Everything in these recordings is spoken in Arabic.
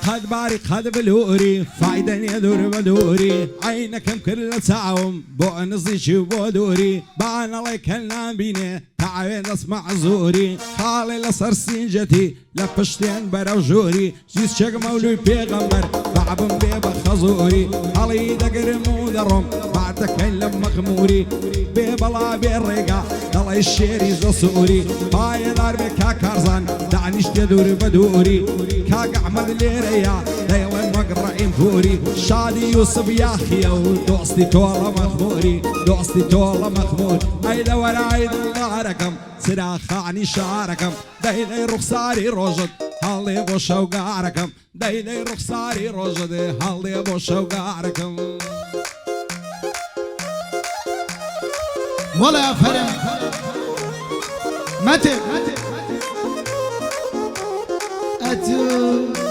خد باري خد بلوري فايدا يدور بدوري عينك كل ساعم بونزي شو بودوري بان الله كلام بيني تعال اسمع زوري خالي لصر سنجتي لفشتين براوجوري جيس شق مولوي بيغمر بعبن بيبا خزوري علي دقر مودرم بعد تكلم مغموري بيبا لا بيرقا ضل الشيري زصوري باي دار بكا كارزان دعنيش تدور بدوري كاق احمد ليريا دايلا مقرع انفوري شادي يوسف يا اخي ودوستي تولا مخموري دوستي تولا مخمور ايدا ورا عيد الله رقم سرا خاني شاركم دايلا رخصاري روجد هالي بو شوقاركم دايلا رخصاري روجد هالي بو شوقاركم ولا فرم متى أتو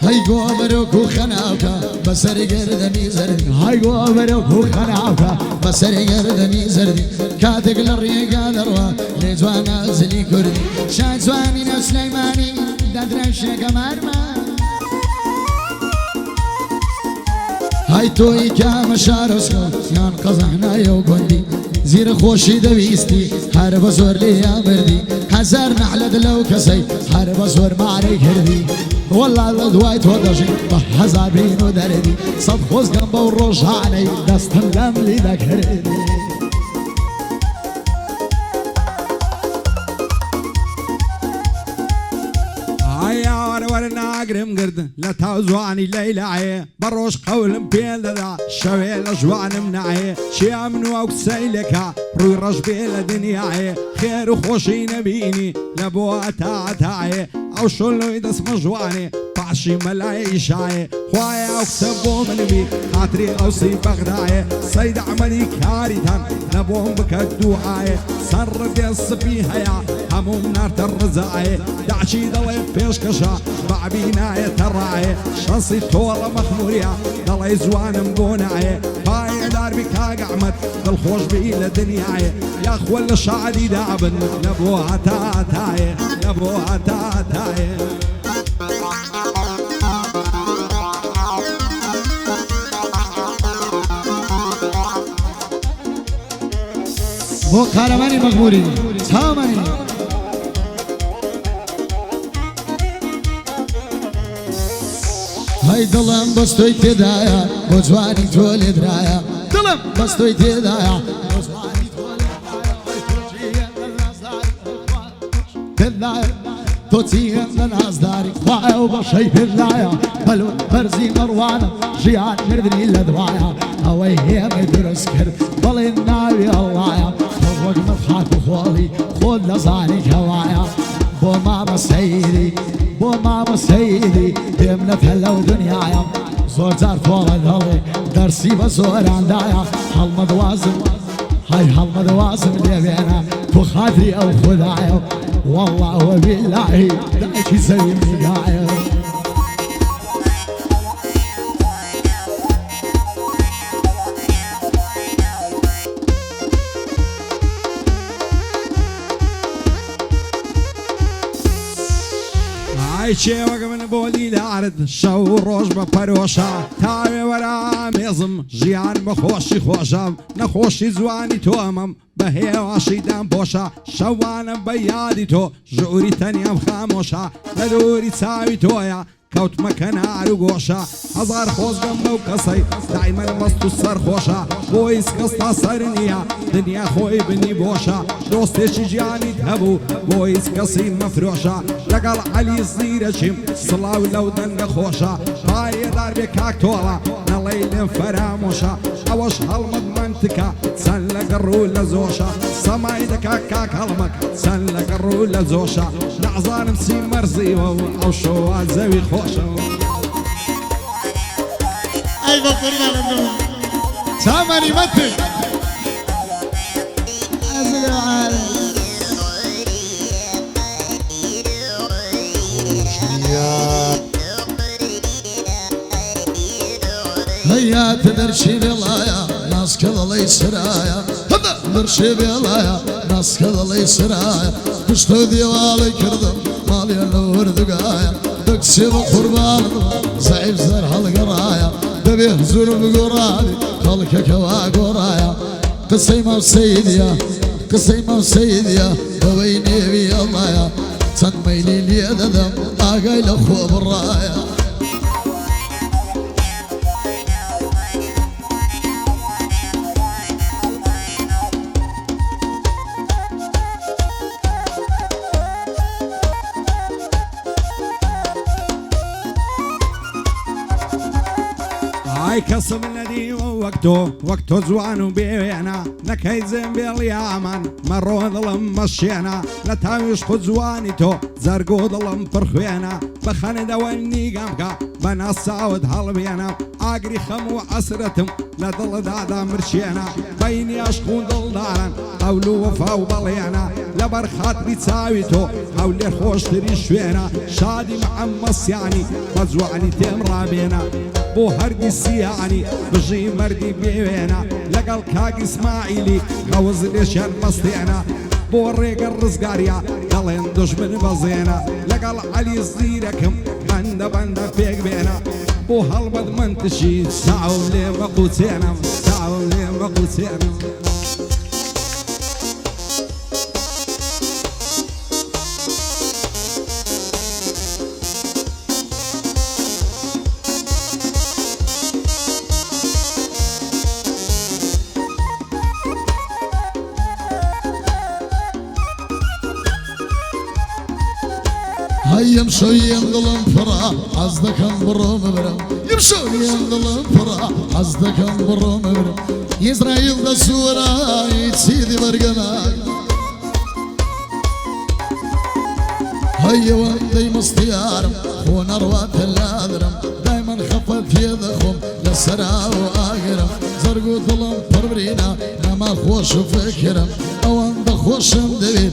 هاي قوامروكو خناوكا بسر قردني زردي هاي قوامروكو خناوكا بسر قردني زردي كاتق للريقا دروا لجوانا زلي كردي شاد زواني نسليماني دادرشك مرمى هاي توي كام شارسكو يان قزحنا يو قندي زير خوشي دويستي حرب زور لي يا بردي هزار نحلد لو كسي حرب زور ماري كردي والله الدوايت ودجي بحزابين ودردي صد خوز قنبه والروش علي دستم لملي ذكردي ورنا قرم قرد لا توزواني ليلعي بروش قول بين ذا شويل جوان منعي شي امنو وكسيلكا روي رش بيل دنياي خير وخوشي نبيني لبوات تاعي او شلو يدس مجواني بعشي ملاي شاي خوايا وكسبو من بي خاطري اوصي بغداي سيد عملي كاريتان نبوهم بكدوعاي صرف يصفي هيا هموم نار ترزاي دعشي ضلي بيشكشا بعبينا يتراعي شنصي طولة مخموريا ضلي زوان مبونعي باي دار بكاق عمد ضل خوش بإلى دنياي يا اخوال شعدي دابن نبوها تاتاي نبوها تاتاي بو قهرماني مغموري تاماني هاي دلم بستوي تدايا وجواني تولي درايا دلم بستوي تدايا وجواني تولي درايا توتيهم لناس داري خوايا وبشي تدايا بلون برزي مروانة جيان مردني لدوايا هواي هي مدرس كرد ضلي الناوي هوايا فوق مضحك وخولي خود لزاني كوايا بو ماما سيدي بو ماما سيدي دمنا هلا ودنيايا زور زار طول ضلي درسي بزور عندايا هالمدوازم هاي هالمدوازم اللي بينا تو خاطري او خدايا والله وبالله دايك زي مقايا عايشة وقف من بولي لعرض شو روش ببروشا تاوي ورا ميزم جيان بخوشي خوشا نخوشي زواني تومم بهي واشي دام بوشا شوانا بيادي تو جوري تانيا بخاموشا لدوري تساوي تويا كوت مكان عرو قوشا هزار خوز قمبو قصي دايما مستو سر خوشا بويس قصتا سرنيا دنيا خوي بني بوشا دوستي جياني تهبو بويس قصي مفروشا لقل علي صغيرة شم صلاو لو دن خوشا هاي دار بكاك تولا نليل فراموشا اوش هالمد منتكا تسلق الرول زوشا سماي دكاك كاك هالمك تسلق الرول زوشا لعزان مسي مرزي او شوال زوي خوشا اي بقرنا لنو سامري متي ازل العالم هيا تدرشي للايا ناس كذا سرايا برشي بيلايا ناس كذا سرايا بشتو ديوالي كردم مالي النور دقايا دقسي بقربان زعيب زرها القرايا دبيه زور بقرابي خلقك واقرايا قصيمة وسيديا قصيمة وسيديا بويني بي الله يا تنميلي لي ددم اقايل اخو بالرايا هاي كسب الذي وقته زوان وبينا نكاي زين باليامن مرو ظلم مشينا نتاويش خد زوانيتو زرقو ظلم فرخوينا بخان دواني قامكا بنا ساود هالبينا اقري خمو عسرتم لدل دادا مرشينا بيني اشخون ضل دارن قولو وفا وبلينا لبر خاطري تساويتو هولي خوش تري شوينا شادي محمص يعني بزواني تمرا بينا بو هردي سياني بجي مردي بيوينا لقل كاق اسماعيلي خوز ليشان مستينا بو الريق الرزقاريا قلين دشمن بزينا لقل علي الزيركم بند فيق بينا بو هالبد منتشي ساعو لي مقوتينا ساعو لي مقوتينا يمشوا ينظلم فرا حصدك انبرم برم يمشوا ينظلم فرا حصدك انبرم برم يزرايل دا سورا يتسيدي برقنا هيا وندي مستيارم ونروات اللاذرم دايما خفت يدخم للسرا واقرم زرقو ظلم فربرينا نما خوش فكرم او اند خوش مدبي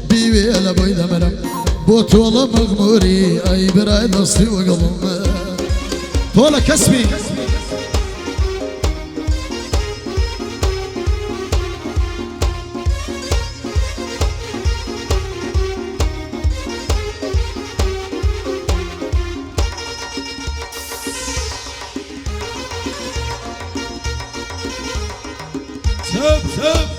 بيبي لبوي دمرم بوت والله مغموري اي براي نصي وقلم طول كسبي سب